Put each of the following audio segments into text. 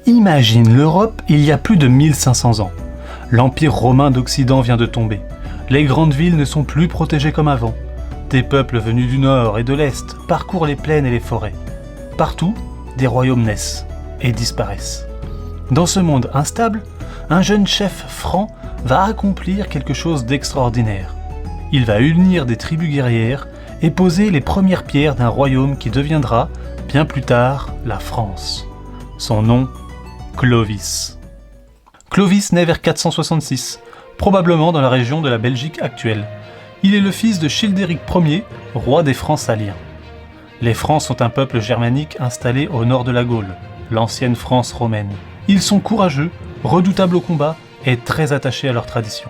Imagine l'Europe il y a plus de 1500 ans. L'Empire romain d'Occident vient de tomber. Les grandes villes ne sont plus protégées comme avant. Des peuples venus du nord et de l'est parcourent les plaines et les forêts. Partout, des royaumes naissent et disparaissent. Dans ce monde instable, un jeune chef franc va accomplir quelque chose d'extraordinaire. Il va unir des tribus guerrières et poser les premières pierres d'un royaume qui deviendra, bien plus tard, la France. Son nom, Clovis. Clovis naît vers 466, probablement dans la région de la Belgique actuelle. Il est le fils de Childéric Ier, roi des Francs saliens. Les Francs sont un peuple germanique installé au nord de la Gaule, l'ancienne France romaine. Ils sont courageux, redoutables au combat et très attachés à leur tradition.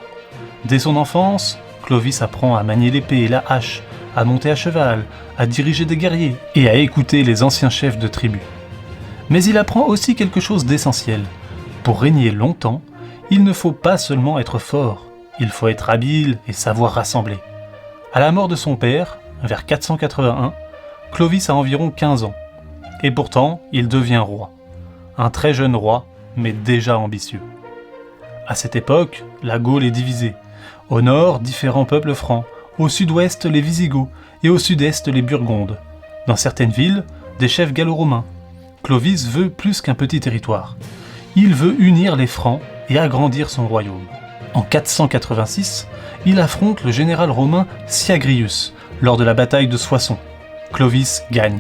Dès son enfance, Clovis apprend à manier l'épée et la hache, à monter à cheval, à diriger des guerriers et à écouter les anciens chefs de tribu. Mais il apprend aussi quelque chose d'essentiel. Pour régner longtemps, il ne faut pas seulement être fort, il faut être habile et savoir rassembler. À la mort de son père, vers 481, Clovis a environ 15 ans. Et pourtant, il devient roi. Un très jeune roi, mais déjà ambitieux. À cette époque, la Gaule est divisée. Au nord, différents peuples francs. Au sud-ouest, les Visigoths. Et au sud-est, les Burgondes. Dans certaines villes, des chefs gallo-romains. Clovis veut plus qu'un petit territoire. Il veut unir les Francs et agrandir son royaume. En 486, il affronte le général romain Syagrius lors de la bataille de Soissons. Clovis gagne.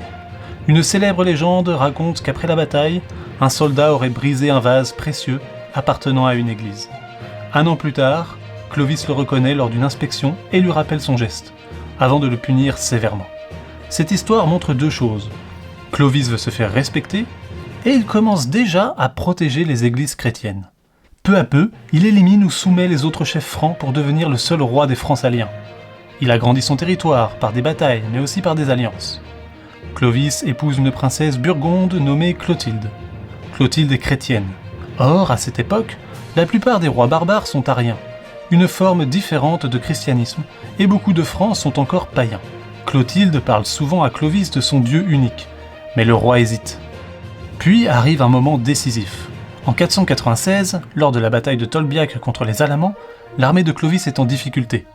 Une célèbre légende raconte qu'après la bataille, un soldat aurait brisé un vase précieux appartenant à une église. Un an plus tard, Clovis le reconnaît lors d'une inspection et lui rappelle son geste, avant de le punir sévèrement. Cette histoire montre deux choses. Clovis veut se faire respecter, et il commence déjà à protéger les églises chrétiennes. Peu à peu, il élimine ou soumet les autres chefs francs pour devenir le seul roi des Francs saliens. Il agrandit son territoire par des batailles, mais aussi par des alliances. Clovis épouse une princesse burgonde nommée Clotilde. Clotilde est chrétienne. Or, à cette époque, la plupart des rois barbares sont ariens, une forme différente de christianisme, et beaucoup de Francs sont encore païens. Clotilde parle souvent à Clovis de son Dieu unique, mais le roi hésite. Puis arrive un moment décisif. En 496, lors de la bataille de Tolbiac contre les Alamans, l'armée de Clovis est en difficulté.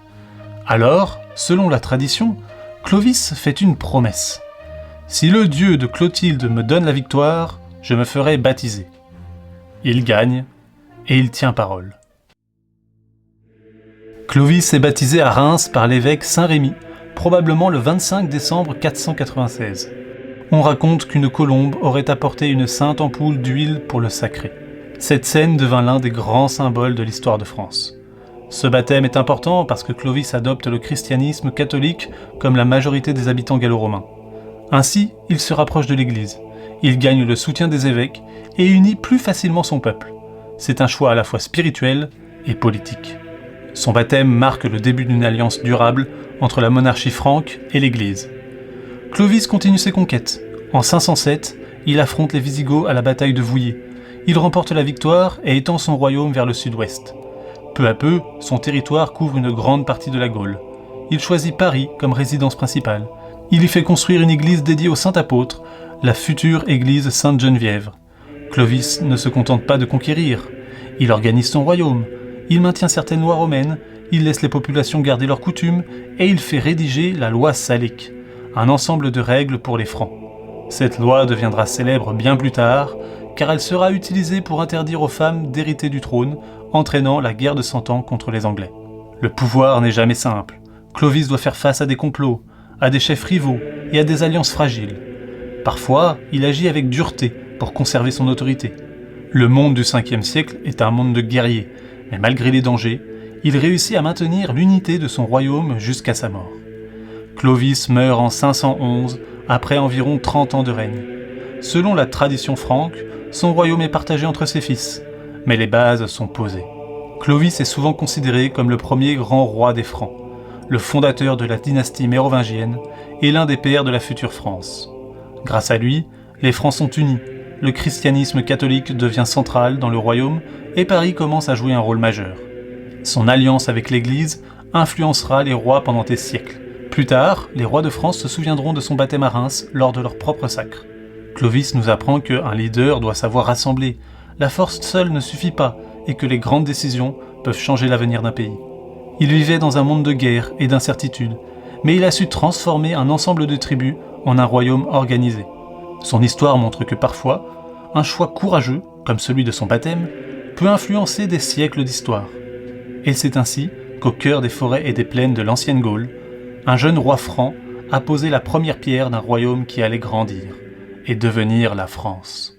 Alors, selon la tradition, Clovis fait une promesse. « Si le Dieu de Clotilde me donne la victoire, je me ferai baptiser. » Il gagne, et il tient parole. Clovis est baptisé à Reims par l'évêque Saint-Rémy, probablement le 25 décembre 496. On raconte qu'une colombe aurait apporté une sainte ampoule d'huile pour le sacrer. Cette scène devint l'un des grands symboles de l'histoire de France. Ce baptême est important parce que Clovis adopte le christianisme catholique comme la majorité des habitants gallo-romains. Ainsi, il se rapproche de l'Église. Il gagne le soutien des évêques et unit plus facilement son peuple. C'est un choix à la fois spirituel et politique. Son baptême marque le début d'une alliance durable entre la monarchie franque et l'Église. Clovis continue ses conquêtes. En 507, il affronte les Visigoths à la bataille de Vouillers. Il remporte la victoire et étend son royaume vers le sud-ouest. Peu à peu, son territoire couvre une grande partie de la Gaule. Il choisit Paris comme résidence principale. Il y fait construire une église dédiée au Saint-Apôtre, la future église Sainte-Geneviève. Clovis ne se contente pas de conquérir. Il organise son royaume. Il maintient certaines lois romaines. Il laisse les populations garder leurs coutumes et il fait rédiger la loi salique, un ensemble de règles pour les Francs. Cette loi deviendra célèbre bien plus tard, car elle sera utilisée pour interdire aux femmes d'hériter du trône, entraînant la guerre de 100 ans contre les Anglais. Le pouvoir n'est jamais simple. Clovis doit faire face à des complots, à des chefs rivaux et à des alliances fragiles. Parfois, il agit avec dureté pour conserver son autorité. Le monde du 5e siècle est un monde de guerriers, mais malgré les dangers, il réussit à maintenir l'unité de son royaume jusqu'à sa mort. Clovis meurt en 511, après environ 30 ans de règne. Selon la tradition franque, son royaume est partagé entre ses fils, mais les bases sont posées. Clovis est souvent considéré comme le premier grand roi des Francs, le fondateur de la dynastie mérovingienne et l'un des pères de la future France. Grâce à lui, les Francs sont unis, le christianisme catholique devient central dans le royaume et Paris commence à jouer un rôle majeur. Son alliance avec l'Église influencera les rois pendant des siècles. Plus tard, les rois de France se souviendront de son baptême à Reims lors de leur propre sacre. Clovis nous apprend qu'un leader doit savoir rassembler. La force seule ne suffit pas et que les grandes décisions peuvent changer l'avenir d'un pays. Il vivait dans un monde de guerre et d'incertitude, mais il a su transformer un ensemble de tribus en un royaume organisé. Son histoire montre que parfois, un choix courageux, comme celui de son baptême, peut influencer des siècles d'histoire. Et c'est ainsi qu'au cœur des forêts et des plaines de l'ancienne Gaule, un jeune roi franc a posé la première pierre d'un royaume qui allait grandir et devenir la France.